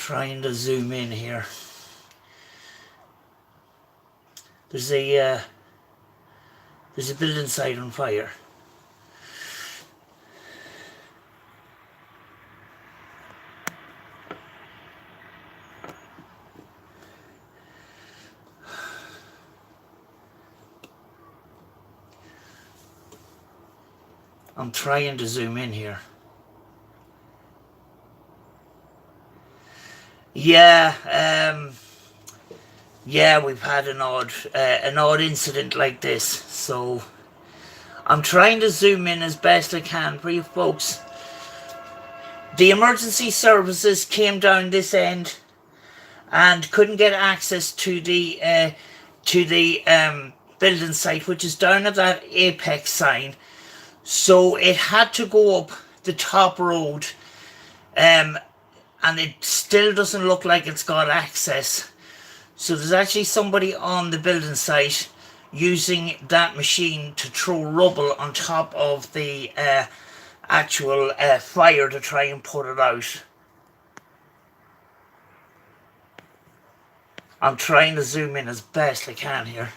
trying to zoom in here. There's a building site on fire. I'm trying to zoom in here. Yeah, yeah, we've had an odd incident like this, so I'm trying to zoom in as best I can for you folks. The emergency services came down this end and couldn't get access to the building site, which is down at that apex sign. So it had to go up the top road, and it still doesn't look like it's got access. So there's actually somebody on the building site using that machine to throw rubble on top of the actual fire to try and put it out. I'm trying to zoom in as best I can here.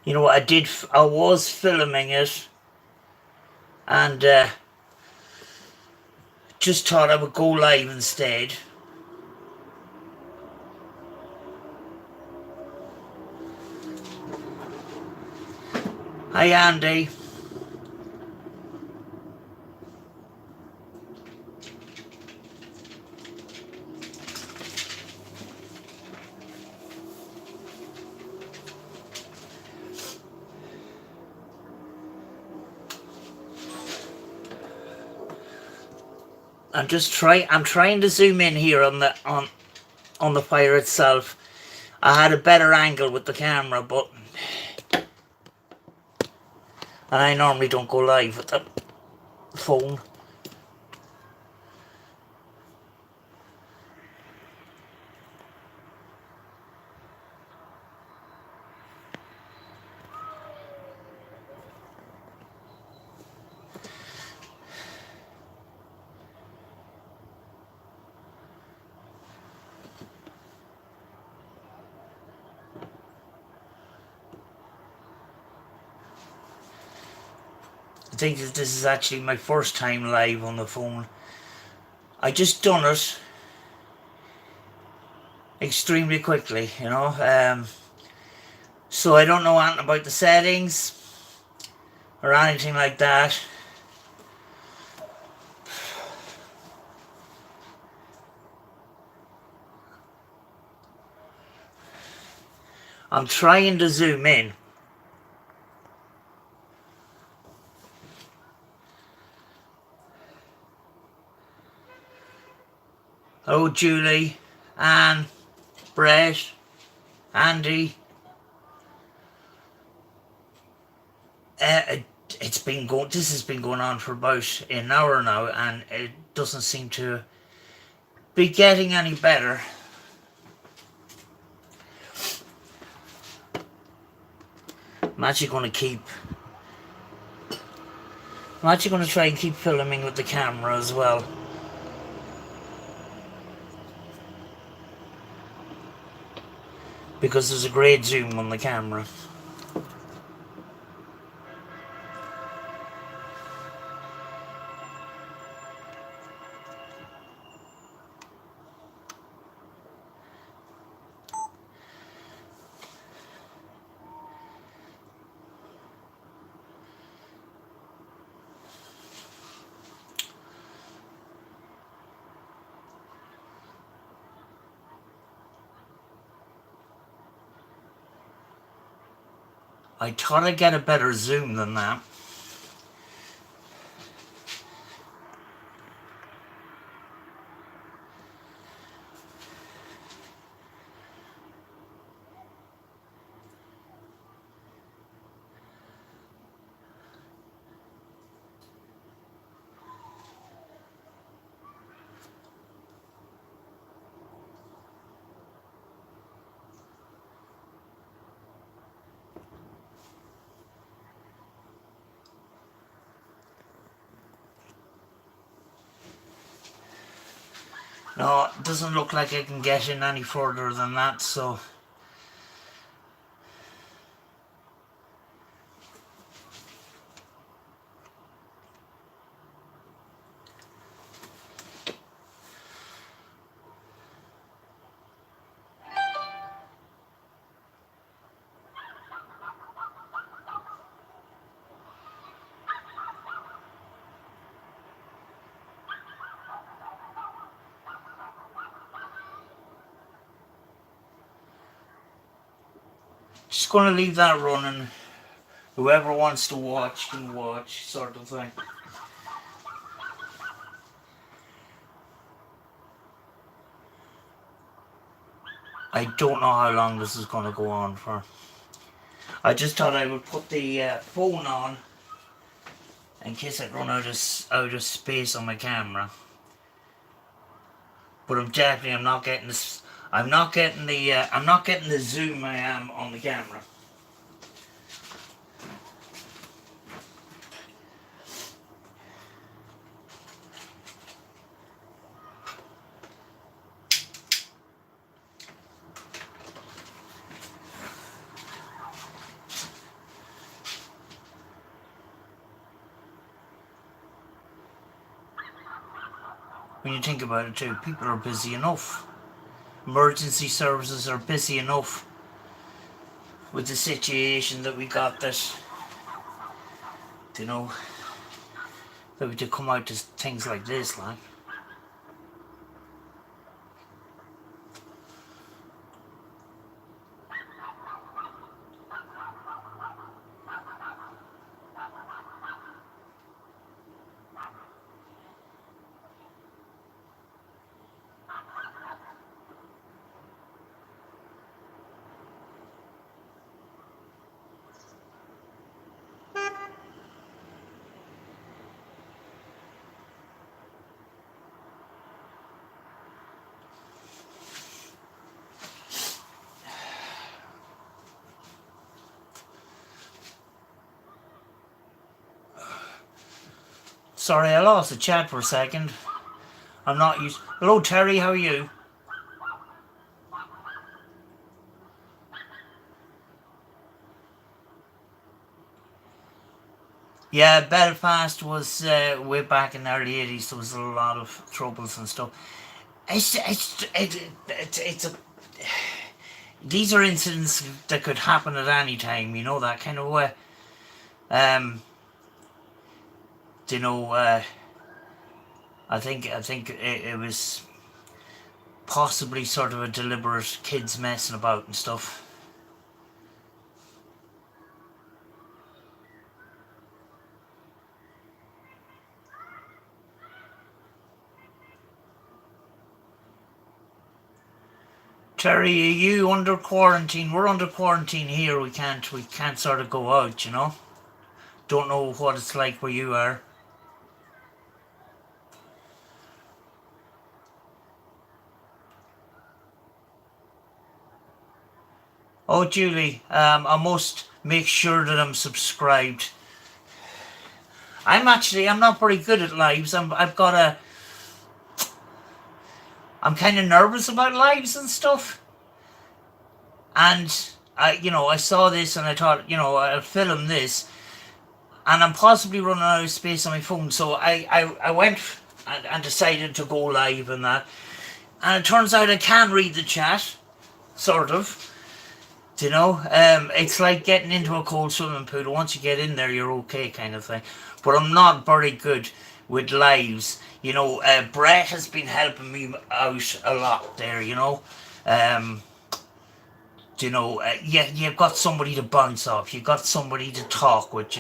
You know, I was filming it, and just thought I would go live instead. Hi Andy. I'm trying to zoom in here on the fire itself. I had a better angle with the camera, but and I normally don't go live with the phone. I think that this is actually my first time live on the phone. I just done it extremely quickly, you know. So I don't know anything about the settings or anything like that. I'm trying to zoom in. Oh, Julie, Anne, Brett, Andy. This has been going on for about an hour now, and it doesn't seem to be getting any better. I'm actually going to try and keep filming with the camera as well. Because there's a great zoom on the camera. I thought I'd get a better zoom than that. No, it doesn't look like I can get in any further than that, so... Just gonna leave that running. Whoever wants to watch can watch, sort of thing. I don't know how long this is gonna go on for. I just thought I would put the phone on in case I run out of space on my camera. But I'm not getting this. I'm not getting the zoom I am on the camera. When you think about it too, people are busy enough. Emergency services are busy enough with the situation that we got that, you know, that we to come out to things like this, like. Sorry, I lost the chat for a second. I'm not used. Hello, Terry. How are you? Yeah, Belfast was way back in the early '80s. There was a lot of troubles and stuff. It's a. These are incidents that could happen at any time. You know, that kind of way. Um, you know, I think it was possibly sort of a deliberate kids messing about and stuff. Terry, are you under quarantine? We're under quarantine here. We can't sort of go out. You know. Don't know what it's like where you are. Oh, Julie, I must make sure that I'm subscribed. I'm not very good at lives. I'm kind of nervous about lives and stuff. And I saw this and I thought, I'll film this, and I'm possibly running out of space on my phone. So I went and decided to go live and that. And it turns out I can read the chat, sort of. It's like getting into a cold swimming pool. Once you get in there, you're okay, kind of thing. But I'm not very good with lives. Brett has been helping me out a lot there. Yeah, you've got somebody to bounce off. You've got somebody to talk with.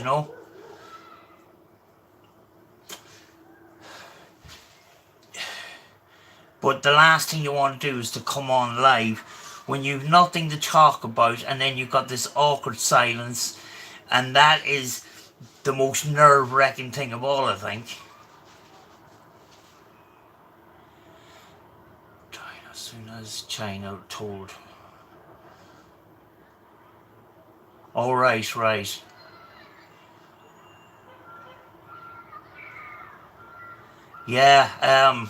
But the last thing you want to do is to come on live when you've nothing to talk about, and then you've got this awkward silence, and that is the most nerve-wracking thing of all, I think. As soon as China told. Oh, right, right. Yeah,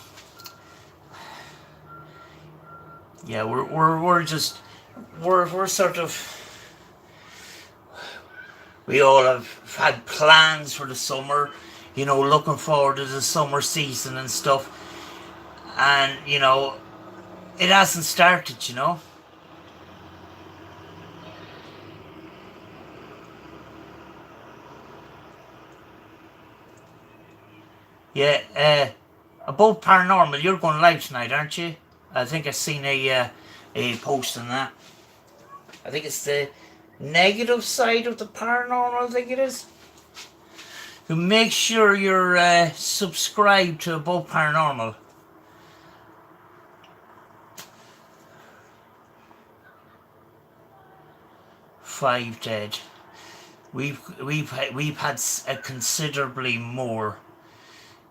Yeah, we're just we're sort of, we all have had plans for the summer, looking forward to the summer season and stuff, and it hasn't started. Yeah, about paranormal, you're going live tonight, aren't you? I think I've seen a post on that. I think it's the negative side of the paranormal. I think it is. So make sure you're subscribed to Above Paranormal. 5 dead. We've had a considerably more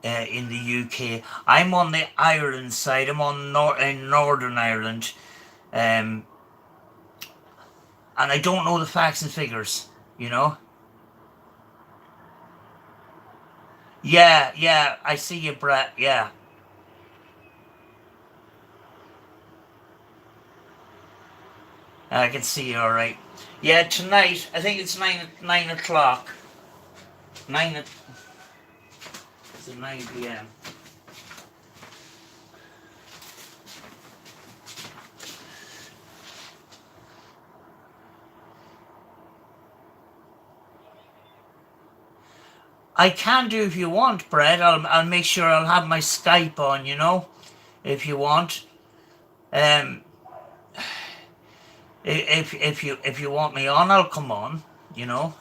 in the UK. I'm on the Ireland side. I'm on in Northern Ireland, um, and I don't know the facts and figures. You know. Yeah, yeah. I see you, Brett. Yeah, I can see you. All right. Yeah, tonight. I think it's 9 o'clock. Nine. It's 9 p.m. I can do if you want, Brett. I'll make sure I'll have my Skype on. If you want. Um, if you want me on, I'll come on. You know.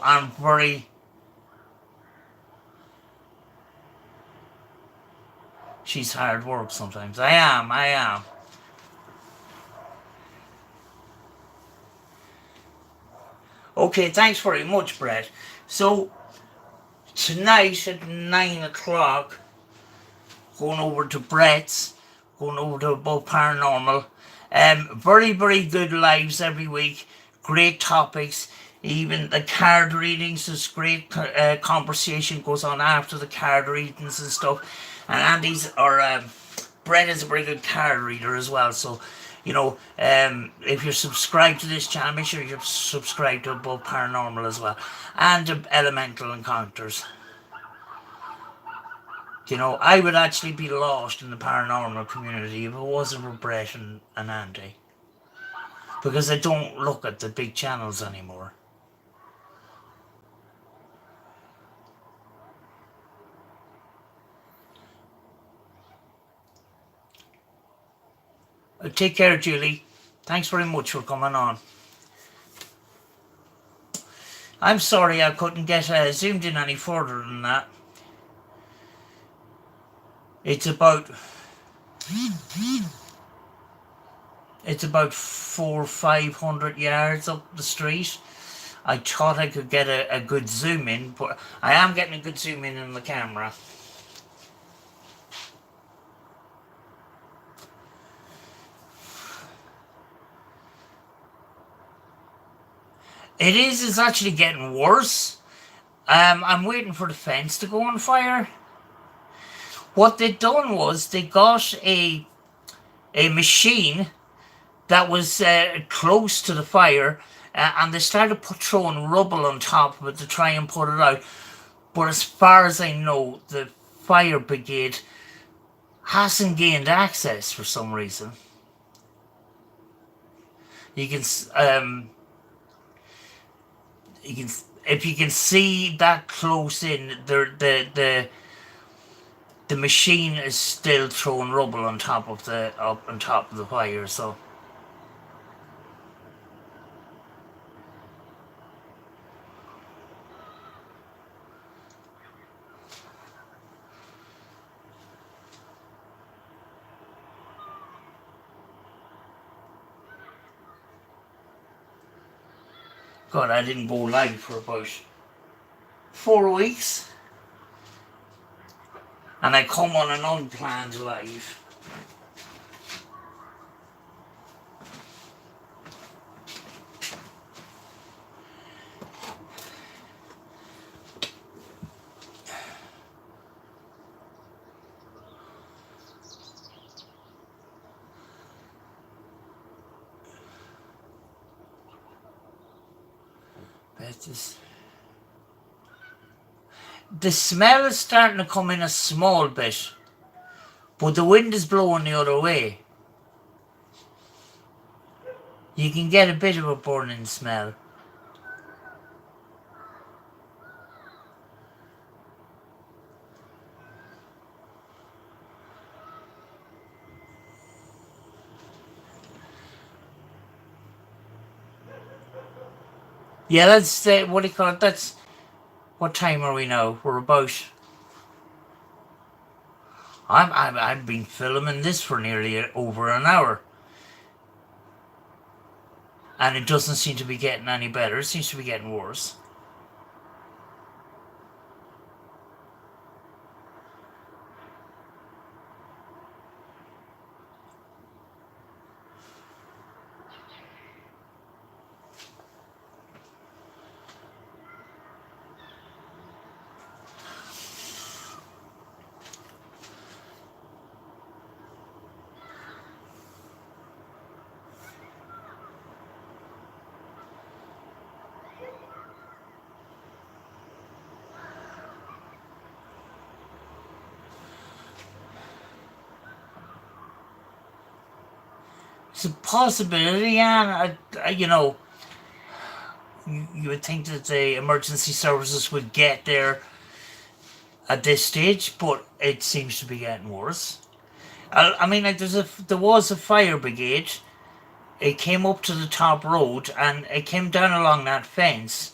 I'm very. She's hard work sometimes. I am. I am. Okay. Thanks very much, Brett. So tonight at 9 o'clock, going over to Brett's, going over to Above Paranormal. Very, very good lives every week. Great topics. Even the card readings, there's great conversation goes on after the card readings and stuff. And Brett is a very good card reader as well. So, if you're subscribed to this channel, make sure you're subscribed to Above Paranormal as well, and Elemental Encounters. I would actually be lost in the paranormal community if it wasn't for Brett and Andy. Because I don't look at the big channels anymore. Take care, Julie. Thanks very much for coming on. I'm sorry I couldn't get zoomed in any further than that. It's about 400-500 yards up the street. I thought I could get a good zoom in, but I am getting a good zoom in the camera. It's actually getting worse. I'm waiting for the fence to go on fire. What they done was they got a machine that was close to the fire, and they started throwing rubble on top of it to try and put it out. But as far as I know, the fire brigade hasn't gained access for some reason. You can if you can see that close in, the machine is still throwing rubble on top of the fire. So God, I didn't go live for about 4 weeks, and I come on an unplanned live. Just, the smell is starting to come in a small bit, but the wind is blowing the other way. You can get a bit of a burning smell. Yeah, that's what do you call it? That's what time are we now? We're about. I've been filming this for nearly over an hour, and it doesn't seem to be getting any better. It seems to be getting worse. It's a possibility, and you would think that the emergency services would get there at this stage, but it seems to be getting worse. I mean, like there was a fire brigade. It came up to the top road and it came down along that fence,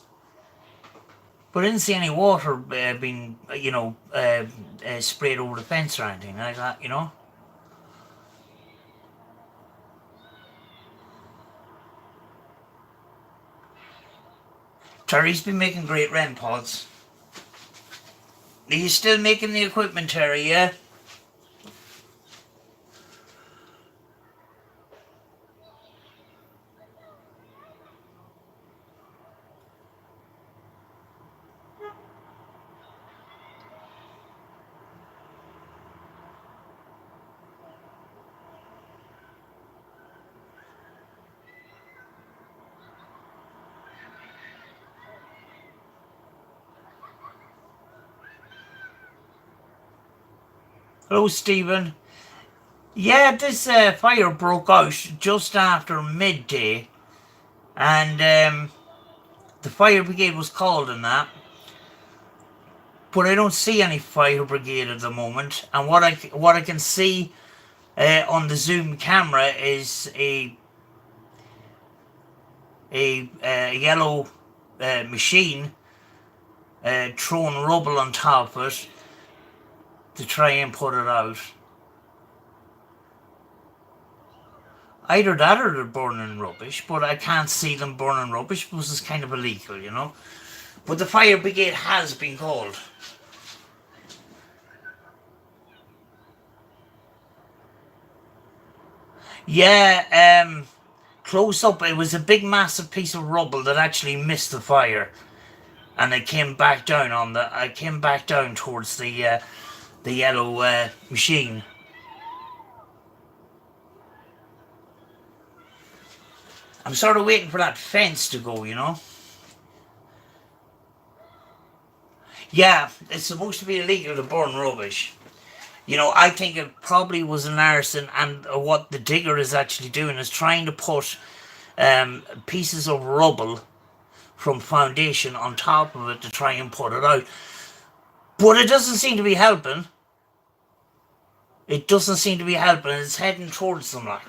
but I didn't see any water being, sprayed over the fence or anything like that. Terry's been making great REM pods. Are you still making the equipment, Terry? Yeah. Hello, Stephen. Yeah, this fire broke out just after midday, and the fire brigade was called and that. But I don't see any fire brigade at the moment, and what I can see on the zoom camera is a yellow machine throwing rubble on top of it to try and put it out. Either that or they're burning rubbish, but I can't see them burning rubbish because it's kind of illegal. But the fire brigade has been called. Yeah, close up, it was a big massive piece of rubble that actually missed the fire, and it came back down I came back down towards the yellow machine. I'm sort of waiting for that fence to go. Yeah, it's supposed to be illegal to burn rubbish. I think it probably was an arson, and what the digger is actually doing is trying to put pieces of rubble from foundation on top of it to try and put it out. But it doesn't seem to be helping. It doesn't seem to be helping. It's heading towards them like.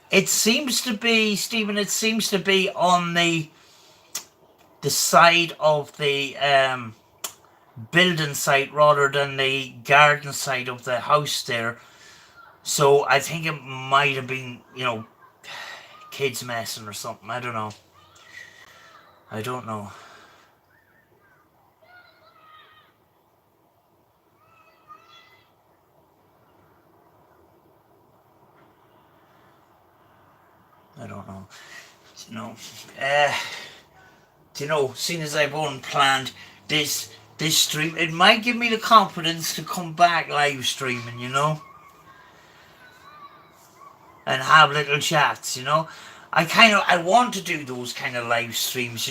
It seems to be, Stephen, it seems to be on the side of the building site rather than the garden side of the house there. So I think it might have been, kids messing or something. I don't know. I don't know. I don't know. You know, uh, seeing as I've unplanned this this stream, it might give me the confidence to come back live streaming, and have little chats, I want to do those kind of live streams,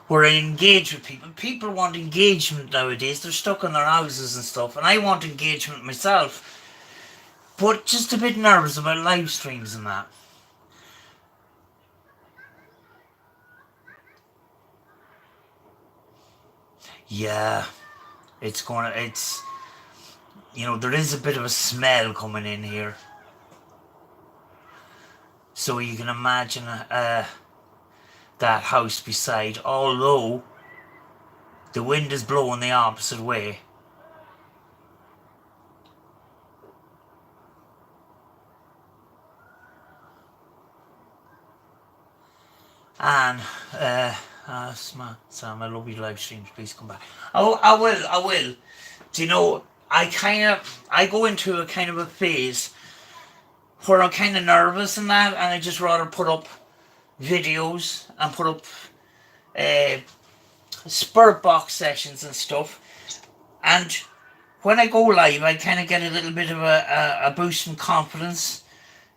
where I engage with people. People want engagement nowadays. They're stuck in their houses and stuff, and I want engagement myself. But just a bit nervous about live streams and that. Yeah, there is a bit of a smell coming in here. So you can imagine that house beside, although the wind is blowing the opposite way. And Sam, I love your live streams. Please come back. Oh, I will. Do you know? I go into a kind of a phase where I'm kind of nervous and that, and I just rather put up videos and put up spirit box sessions and stuff. And when I go live, I kind of get a little bit of a boost in confidence,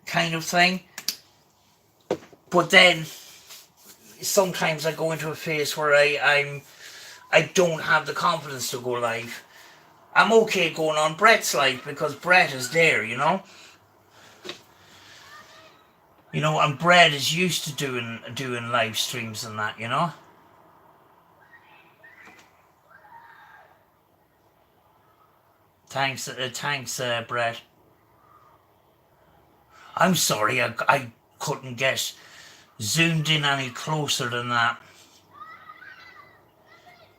kind of thing. But then sometimes I go into a phase where I don't have the confidence to go live. I'm okay going on Brett's live because Brett is there, and Brett is used to doing live streams and that, Thanks, Brett. I'm sorry, I couldn't get zoomed in any closer than that.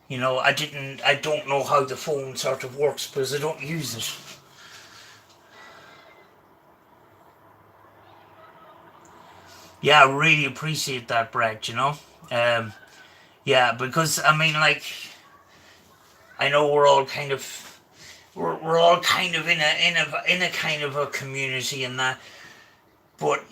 I don't know how the phone sort of works because I don't use it. Yeah, I really appreciate that, Brett, yeah, because, I mean, like, I know we're all kind of we're all kind of in a kind of a community and that, but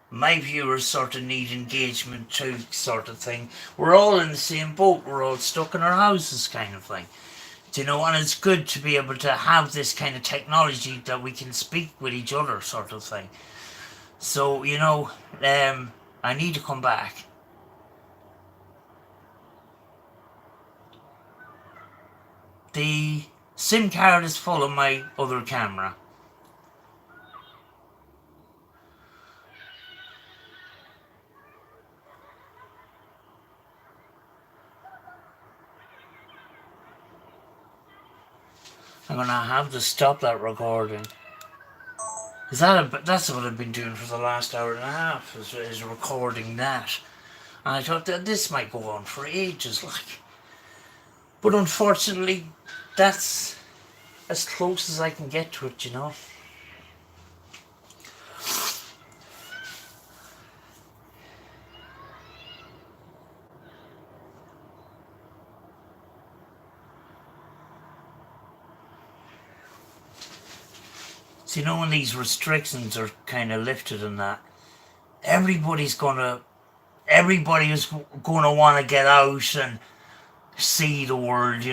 my viewers sort of need engagement too, sort of thing. We're all in the same boat. We're all stuck in our houses, kind of thing. And it's good to be able to have this kind of technology that we can speak with each other, sort of thing. So I need to come back. The SIM card is full of my other camera. I'm gonna have to stop that recording. That's what I've been doing for the last hour and a half, is recording that. And I thought that this might go on for ages, like. But unfortunately, that's as close as I can get to it, So when these restrictions are kind of lifted and that, everybody is gonna want to get out and see the world,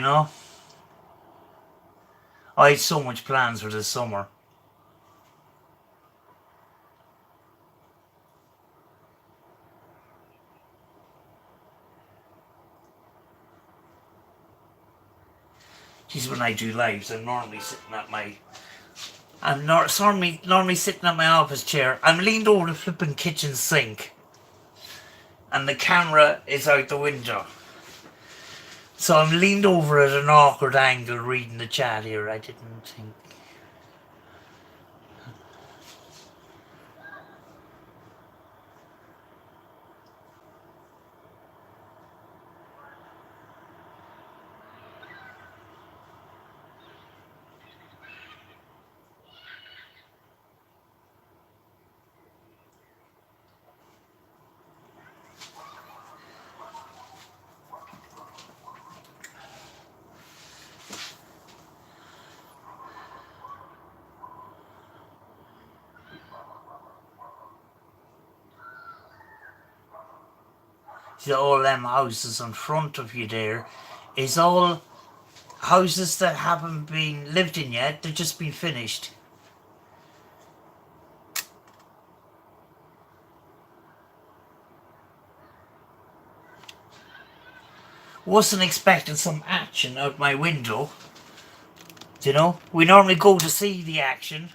I had so much plans for this summer. Geez, when I do lives, I'm normally sitting at my normally sitting at my office chair. I'm leaned over the flipping kitchen sink, and the camera is out the window. So I'm leaned over at an awkward angle reading the chat here. I didn't think. See, all them houses in front of you there is all houses that haven't been lived in yet. They've just been finished. Wasn't expecting some action out my window. You know, we normally go to see the action,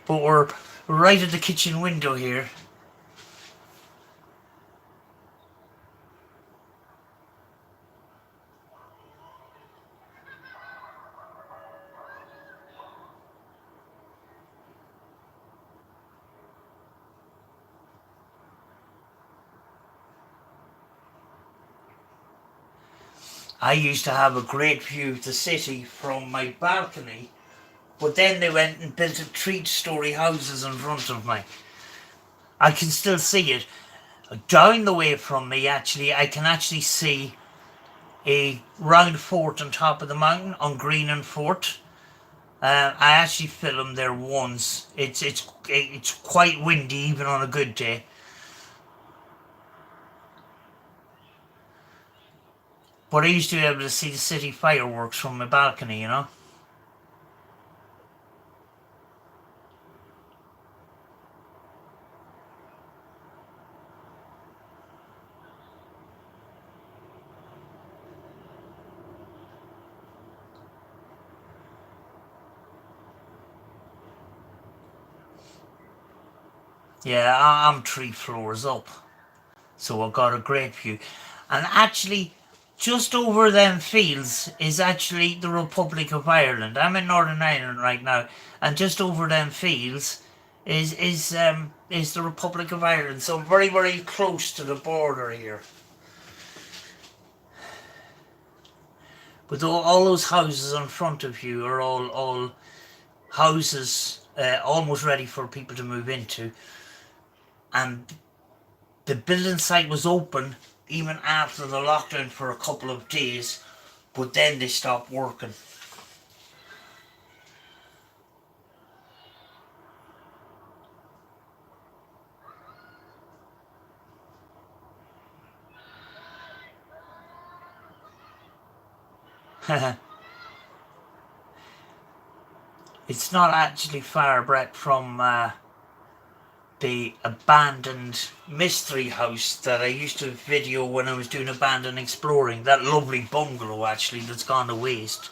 but we're right at the kitchen window here. I used to have a great view of the city from my balcony, but then they went and built a 3-story houses in front of me. I can still see it. Down the way from me, actually, I can actually see a round fort on top of the mountain on Green and Fort. I actually filmed there once. It's quite windy even on a good day. But I used to be able to see the city fireworks from my balcony, you know. Yeah, I'm 3 floors up, so I got a great view. And actually, just over them fields is actually the Republic of Ireland. I'm in Northern Ireland right now, and just over them fields is the Republic of Ireland. So very, very close to the border here. But all those houses in front of you are all houses almost ready for people to move into. And the building site was open even after the lockdown for a couple of days, but then they stopped working. It's not actually far, Brett, from the abandoned mystery house that I used to video when I was doing abandoned exploring. That lovely bungalow, actually, that's gone to waste.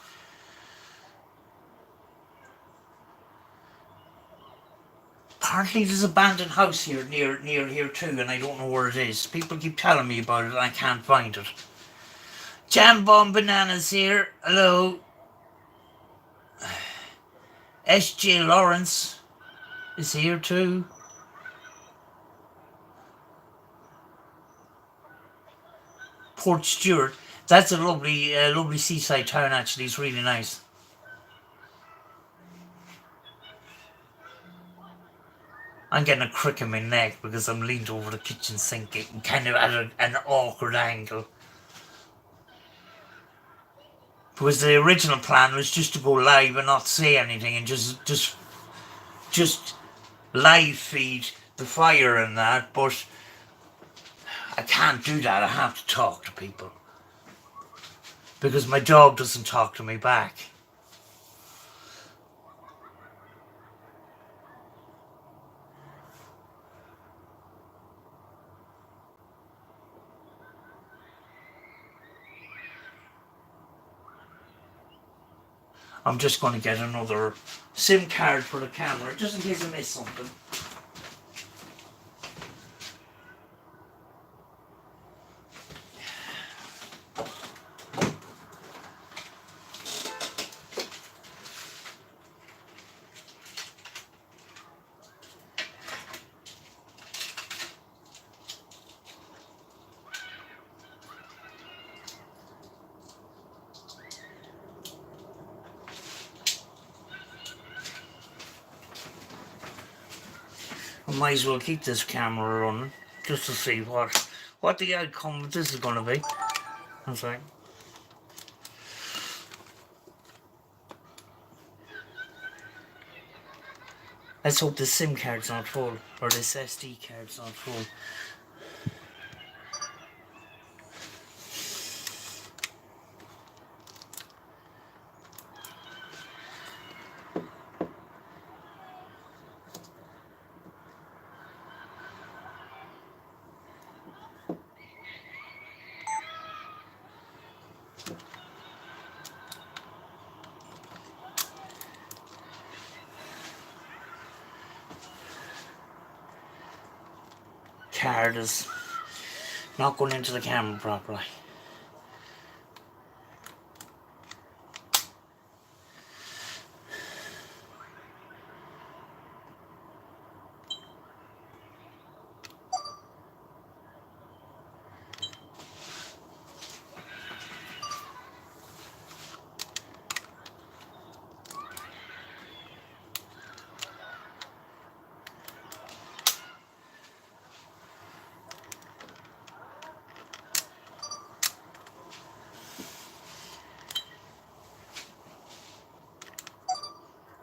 Apparently there's an abandoned house here near here too, and I don't know where it is. People keep telling me about it and I can't find it. Jam Bomb Bananas here. Hello. S.J. Lawrence is here too. Port Stewart. That's a lovely seaside town. Actually, it's really nice. I'm getting a crick in my neck because I'm leaned over the kitchen sink, kind of at an awkward angle. Because the original plan was just to go live and not say anything and just live feed the fire and that, but I can't do that. I have to talk to people because my dog doesn't talk to me back. I'm just going to get another SIM card for the camera just in case I miss something. I might as well keep this camera running just to see what the outcome of this is going to be. That's right. Let's hope this SIM card's not full, or this SD card's not full. card is not going into the camera properly.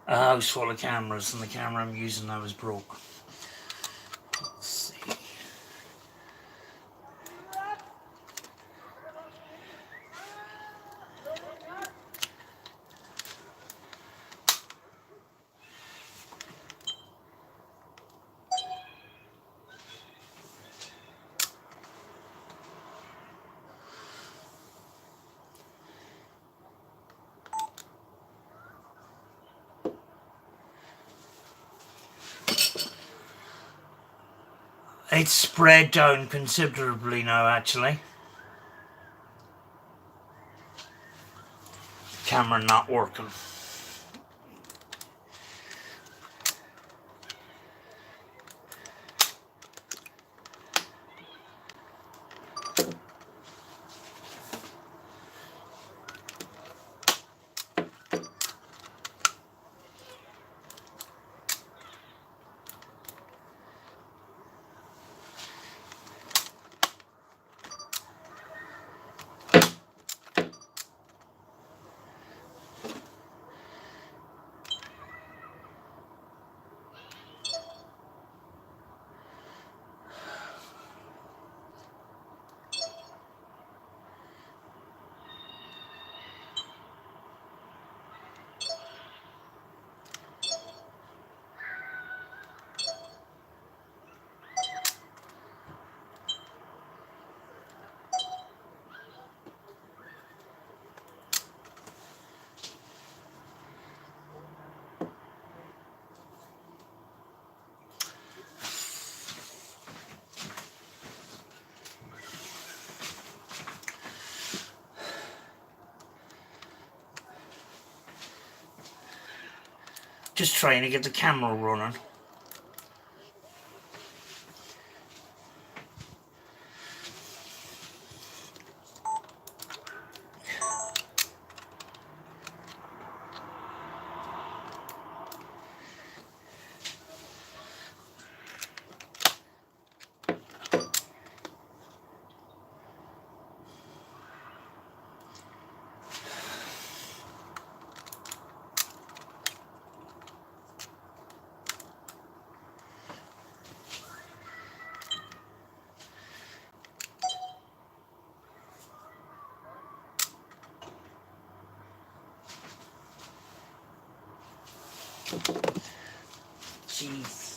A house full of cameras, and the camera I'm using now is broke. Let's see. It's spread down considerably now, actually. Camera not working. Just trying to get the camera running. Jeez.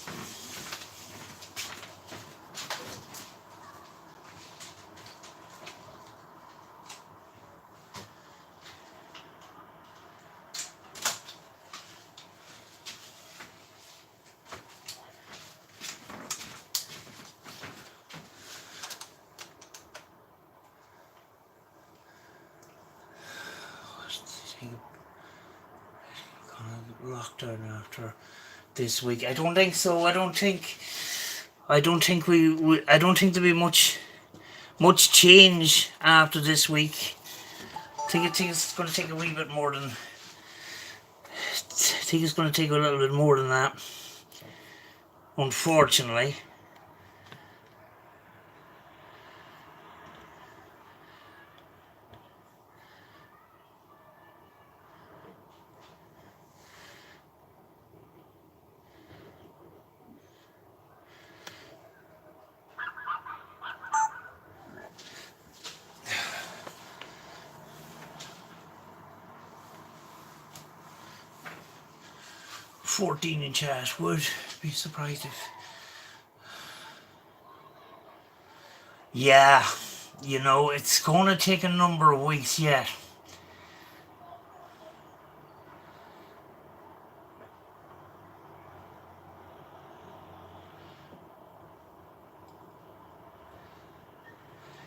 Lockdown after this week? I don't think so. I don't think I don't think there'll be much change after this week. I think it's going to take a wee bit more than. I think it's going to take a little bit more than that. Unfortunately. "14-inch ash would be surprised if." Yeah, it's going to take a number of weeks yet.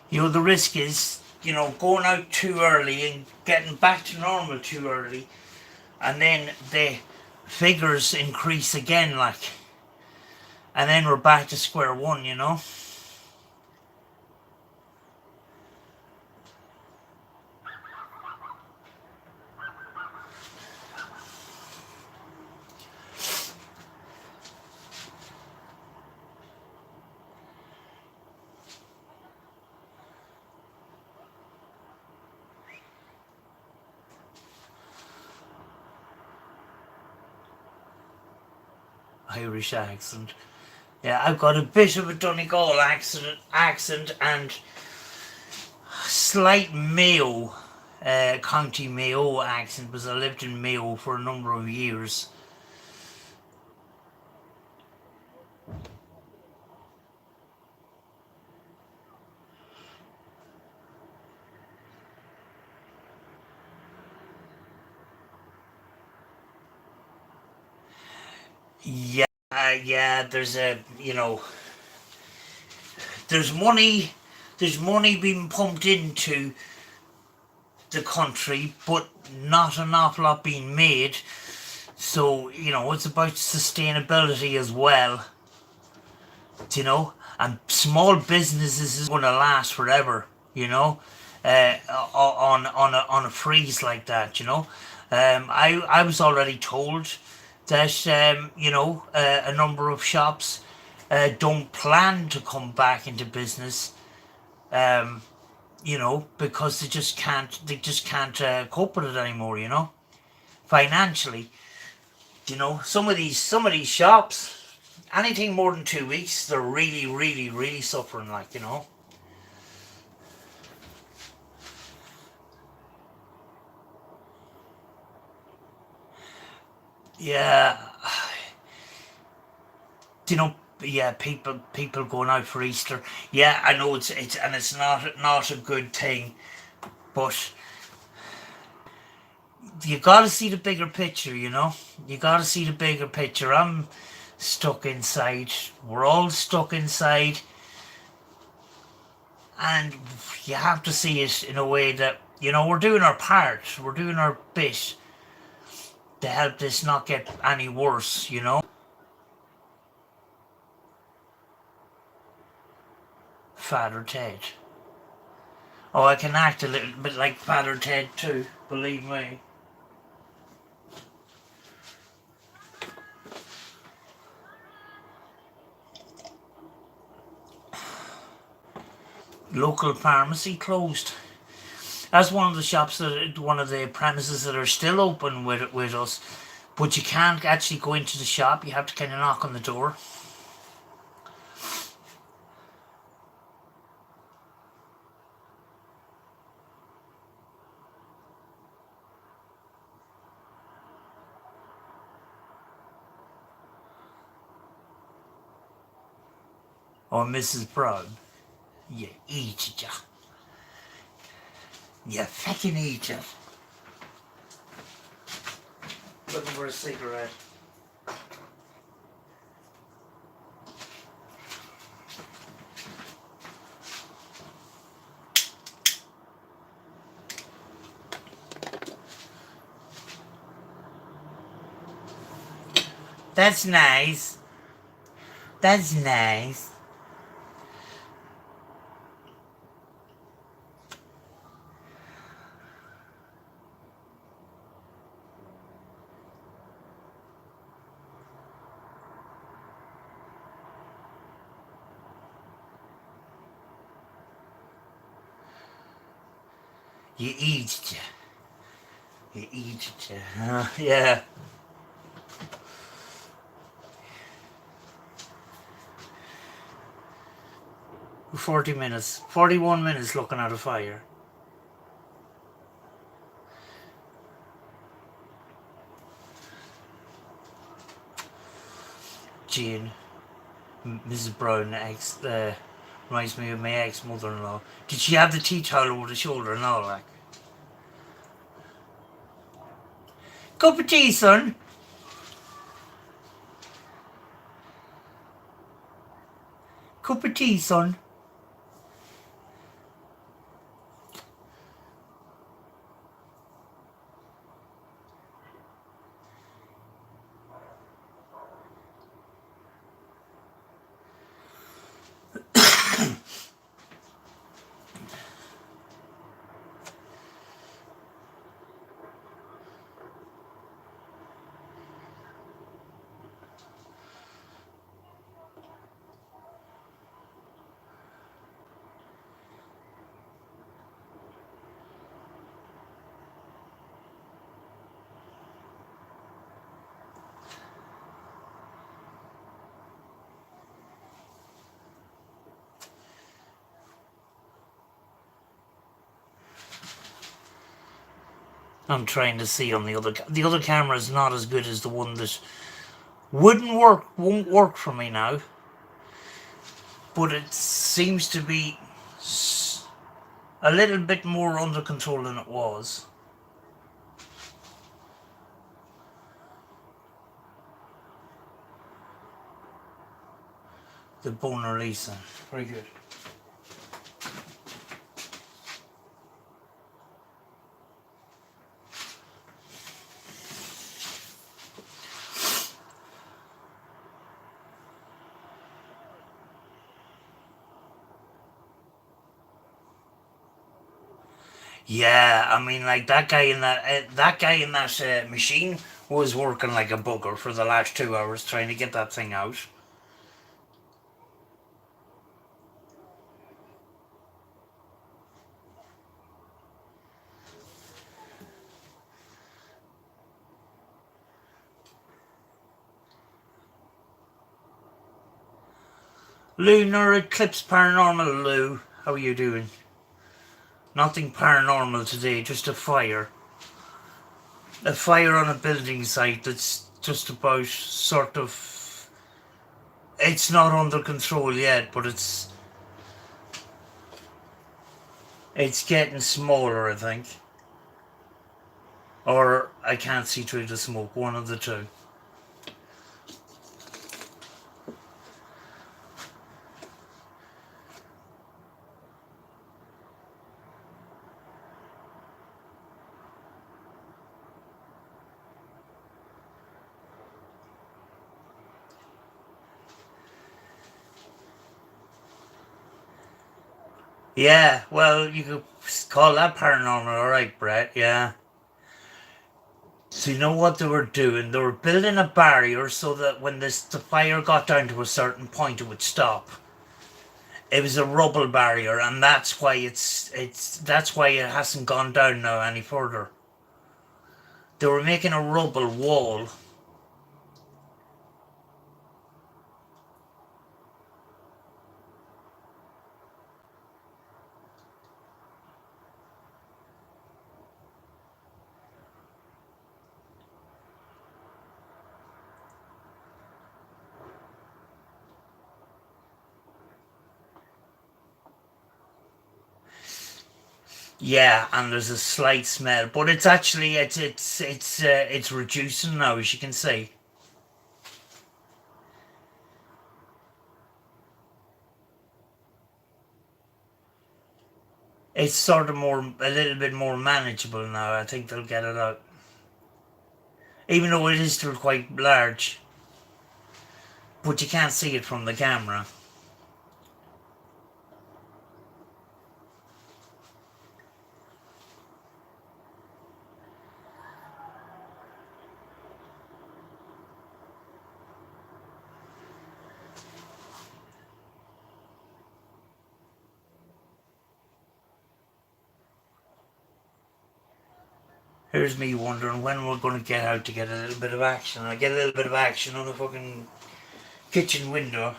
You know, the risk is, you know, going out too early and getting back to normal too early, and then the figures increase again, like, and then we're back to square one, you know? Irish accent. Yeah, I've got a bit of a Donegal accent and slight Mayo, County Mayo accent, because I lived in Mayo for a number of years. Yeah, yeah. There's money, there's money being pumped into the country, but not an awful lot being made. So, you know, it's about sustainability as well, you know, and small businesses is going to last forever, you know, on a freeze like that, you know. I was already told that, you know, a number of shops don't plan to come back into business, um, you know, because they just can't cope with it anymore, you know, financially. You know, some of these shops, anything more than 2 weeks, they're really, really, really suffering. Like, you know. Yeah, you know. Yeah, people going out for Easter. Yeah, I know it's not a good thing, but you got to see the bigger picture. You know, you got to see the bigger picture. I'm stuck inside. We're all stuck inside, and you have to see it in a way that, you know, we're doing our part. We're doing our bit to help this not get any worse, you know? Father Ted. Oh, I can act a little bit like Father Ted too, believe me. Local pharmacy closed. That's one of the shops one of the premises that are still open with us. But you can't actually go into the shop, you have to kind of knock on the door. Or Mrs. Brown. You eat it, you fucking eat it. Looking for a cigarette. That's nice. That's nice. You eat it. You eat it. Yeah. 40 minutes. 41 minutes looking at a fire. Jane, Mrs. Brown, reminds me of my ex-mother-in-law. Did she have the tea towel over the shoulder and all, like? Cup of tea, son. Cup of tea, son. I'm trying to see on the other camera is not as good as the one that won't work for me now, but it seems to be a little bit more under control than it was. The bone releasing, very good. Yeah, I mean, like that guy in that machine was working like a bugger for the last 2 hours trying to get that thing out. Lunar Eclipse Paranormal Lou, how are you doing? Nothing paranormal today, just a fire. A fire on a building site that's just about sort of... It's not under control yet, but it's getting smaller, I think. Or I can't see through the smoke, one of the two. Yeah, well, you could call that paranormal, alright, Brett, yeah. So you know what they were doing? They were building a barrier so that when the fire got down to a certain point, it would stop. It was a rubble barrier, and that's why that's why it hasn't gone down now any further. They were making a rubble wall. Yeah, and there's a slight smell, but it's actually it's reducing now, as you can see. It's sort of a little bit more manageable now. I think they'll get it out, even though it is still quite large. But you can't see it from the camera. Here's me wondering when we're going to get out to get a little bit of action. I get a little bit of action on the fucking kitchen window.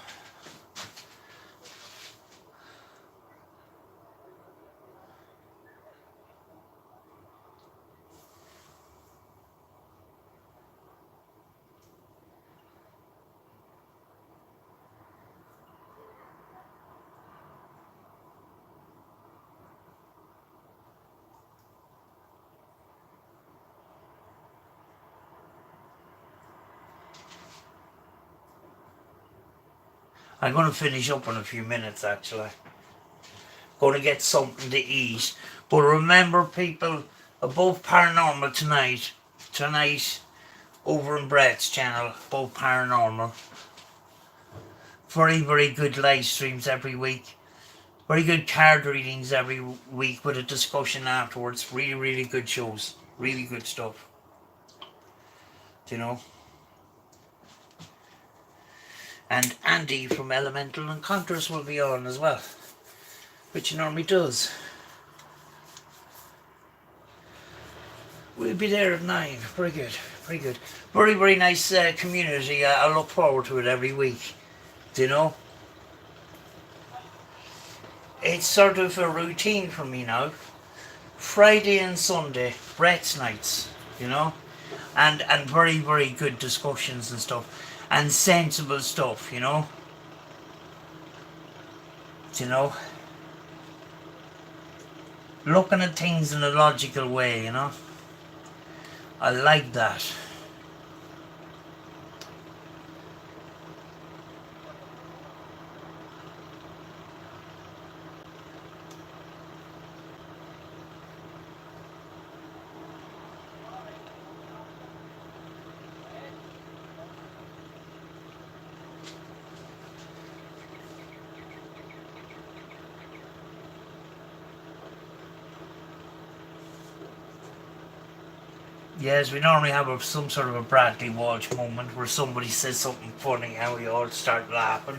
I'm going to finish up in a few minutes, actually. Going to get something to eat. But remember, people, above paranormal tonight, over in Brett's channel, above paranormal. Very, very good live streams every week. Very good card readings every week with a discussion afterwards. Really, really good shows. Really good stuff. Do you know? And Andy from Elemental Encounters will be on as well, which he normally does. We'll be there at 9. Very good, very good. Very, very nice community. I look forward to it every week. Do you know? It's sort of a routine for me now. Friday and Sunday, Brett's nights, you know, and very, very good discussions and stuff, and sensible stuff, you know. You know, looking at things in a logical way, you know. I like that. Yes, we normally have some sort of a Bradley Walsh moment where somebody says something funny and we all start laughing.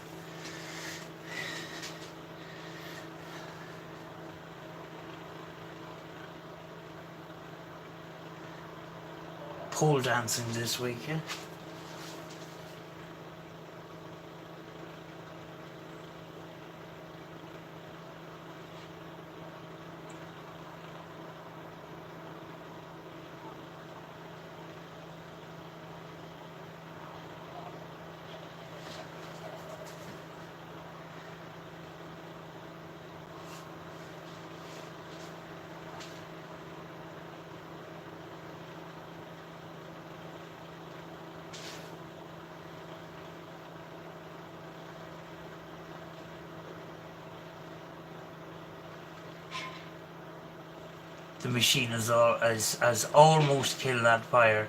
Pole dancing this week, yeah? The machine has almost killed that fire.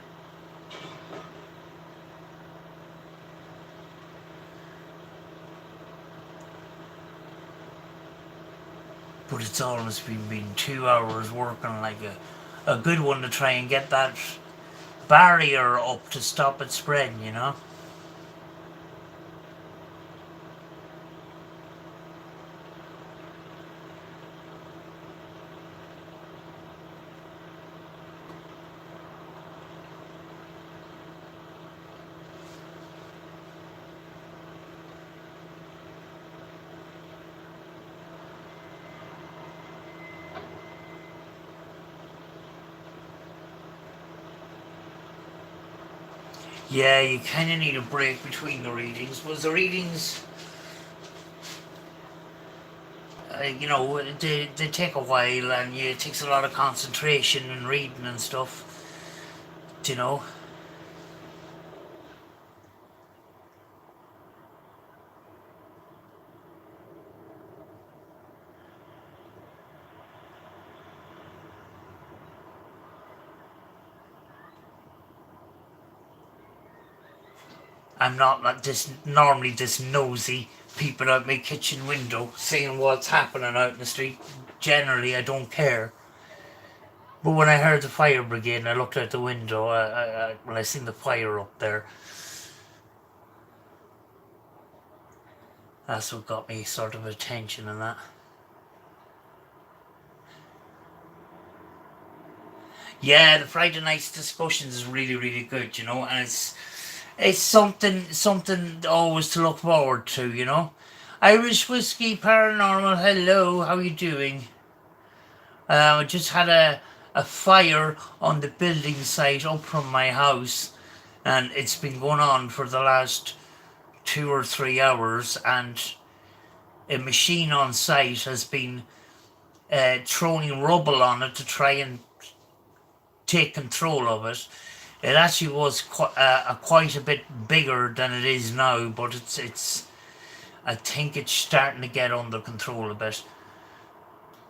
But it's almost been 2 hours working like a good one to try and get that barrier up to stop it spreading, you know. Yeah, you kind of need a break between the readings. Because the readings, you know, they take a while and it takes a lot of concentration and reading and stuff, you know. I'm not like this, normally this nosy peeping out my kitchen window seeing what's happening out in the street. Generally, I don't care. But when I heard the fire brigade and I looked out the window, when I seen the fire up there, that's what got me sort of attention and that. Yeah, the Friday night's discussions is really, really good, you know, and it's something always to look forward to, you know. Irish Whiskey Paranormal, hello, how you doing? I just had a fire on the building site up from my house, and it's been going on for the last 2 or 3 hours, and a machine on site has been throwing rubble on it to try and take control of it. It actually was quite a bit bigger than it is now, but it's I think it's starting to get under control a bit.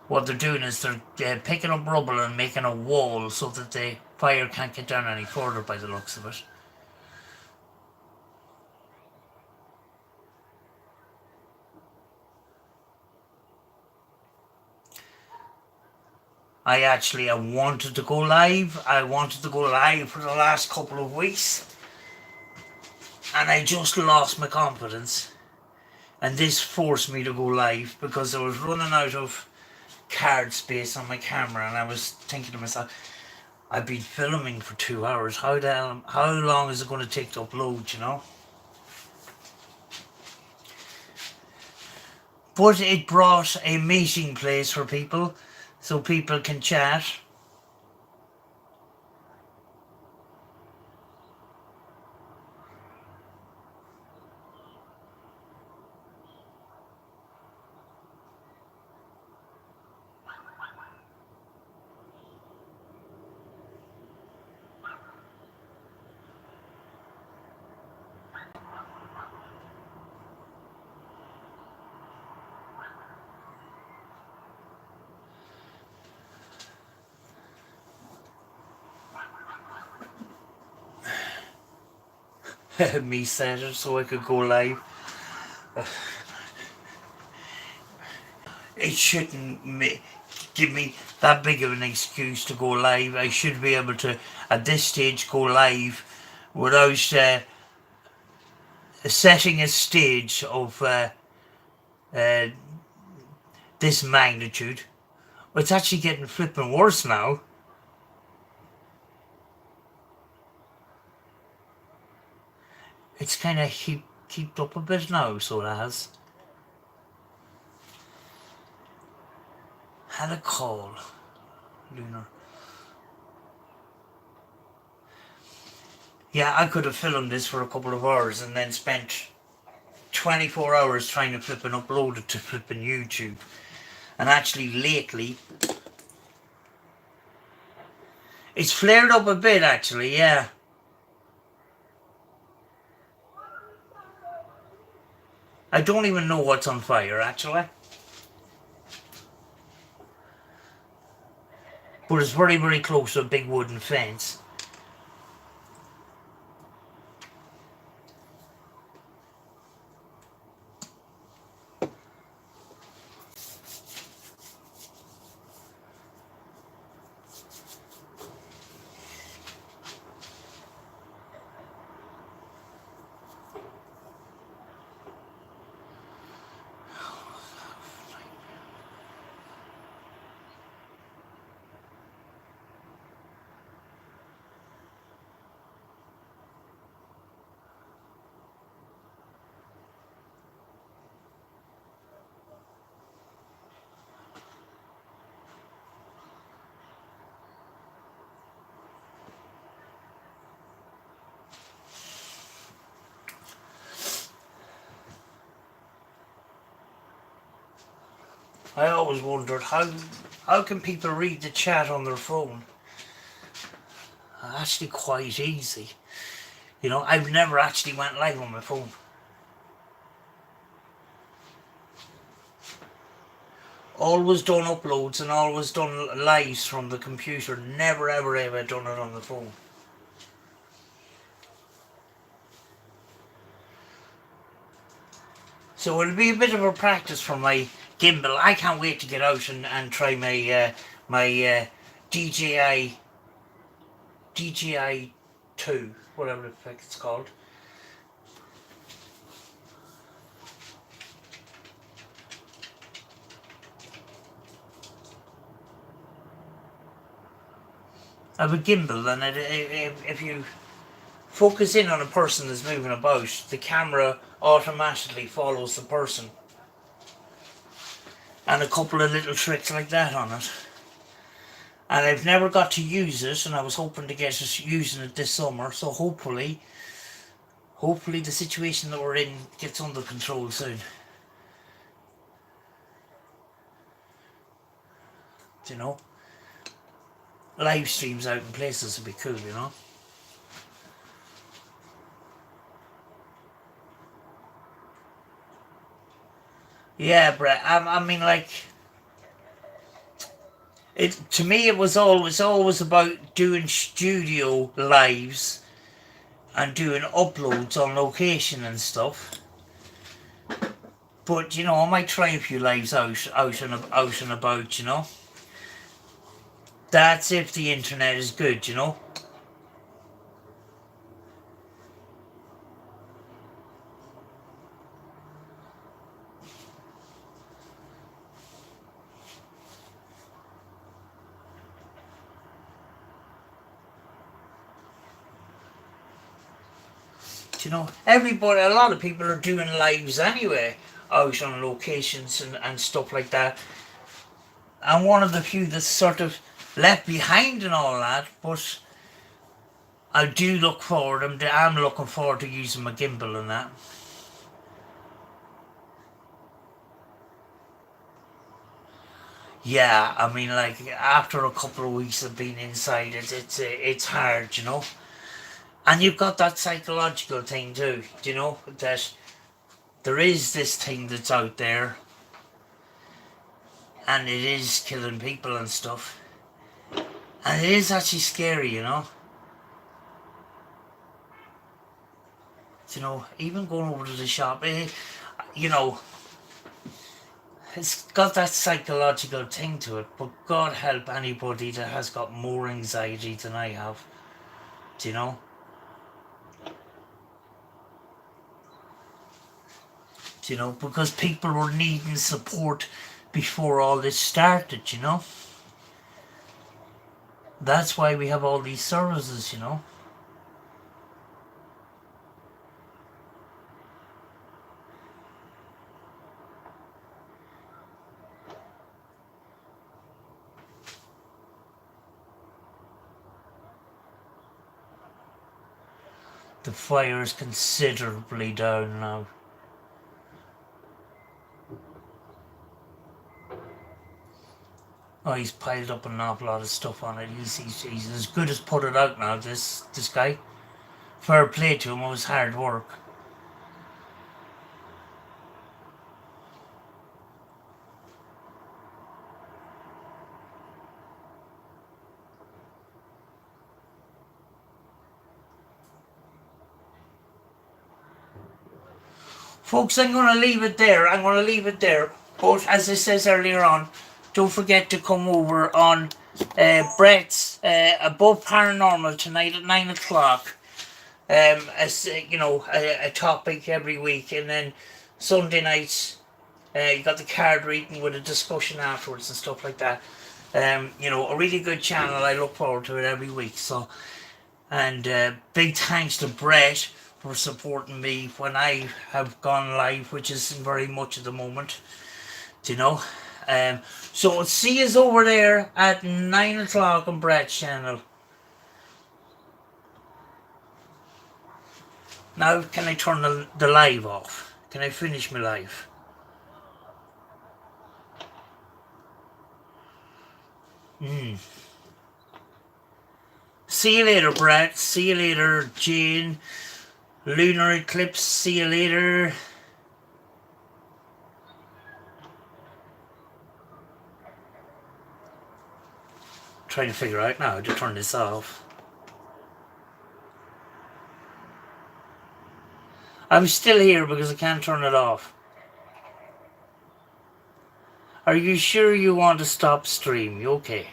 What they're doing is they're picking up rubble and making a wall so that the fire can't get down any further by the looks of it. I wanted to go live. I wanted to go live for the last couple of weeks, and I just lost my confidence. And this forced me to go live because I was running out of card space on my camera, and I was thinking to myself, I've been filming for 2 hours. How long is it going to take to upload? You know. But it brought a meeting place for people so people can chat. Me set it so I could go live. It shouldn't give me that big of an excuse to go live. I should be able to, at this stage, go live without setting a stage of uh, this magnitude. It's actually getting flipping worse now. It's kind of kept up a bit now, so it has. Had a call, Lunar. Yeah, I could have filmed this for a couple of hours and then spent 24 hours trying to flip and upload it to flipping YouTube. And actually lately, it's flared up a bit actually, yeah. I don't even know what's on fire actually. But it's very, very close to a big wooden fence. I always wondered how can people read the chat on their phone? Actually quite easy. You know, I've never actually went live on my phone. Always done uploads and always done lives from the computer. Never ever ever done it on the phone. So it'll be a bit of a practice for my gimbal. I can't wait to get out and try my DJI 2, whatever the heck it's called. I have a gimbal, and if you focus in on a person that's moving about, the camera automatically follows the person. And a couple of little tricks like that on it. And I've never got to use it, and I was hoping to get it using it this summer, so hopefully the situation that we're in gets under control soon. You know? Live streams out in places would be cool, you know? Yeah, Brett, I mean, like, to me it was always about doing studio lives and doing uploads on location and stuff. But, you know, I might try a few lives out and about, you know? That's if the internet is good, you know? You know, a lot of people are doing lives anyway, out on locations and stuff like that. I'm one of the few that's sort of left behind and all that, but I do look forward. I'm looking forward to using my gimbal and that. Yeah, I mean, like after a couple of weeks of being inside, it's hard, you know. And you've got that psychological thing too, you know, that there is this thing that's out there, and it is killing people and stuff, and it is actually scary, you know. You know, even going over to the shop, you know, it's got that psychological thing to it. But God help anybody that has got more anxiety than I have. Do you know? Do you know? Because people were needing support before all this started. You know. That's why we have all these services. You know. The fire is considerably down now. Oh, he's piled up an awful lot of stuff on it. He's as good as put it out now, this guy. Fair play to him, it was hard work. Folks, I'm going to leave it there. I'm going to leave it there. But as I says earlier on, don't forget to come over on Brett's Above Paranormal tonight at 9 o'clock. As you know, a topic every week, and then Sunday nights you got the card reading with a discussion afterwards and stuff like that. You know, a really good channel. I look forward to it every week. So, and big thanks to Brett for supporting me when I have gone live, which isn't very much at the moment. Do you know? So I'll see you over there at 9 o'clock on Brett's channel. Now, can I turn the live off? Can I finish my live? See you later, Brett. See you later, Jane. Lunar Eclipse. See you later. Trying to figure out now how to turn this off. I'm still here because I can't turn it off. Are you sure you want to stop stream? Okay.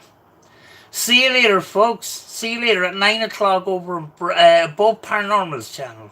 See you later, folks. See you later at 9 o'clock over Above Paranormal's channel.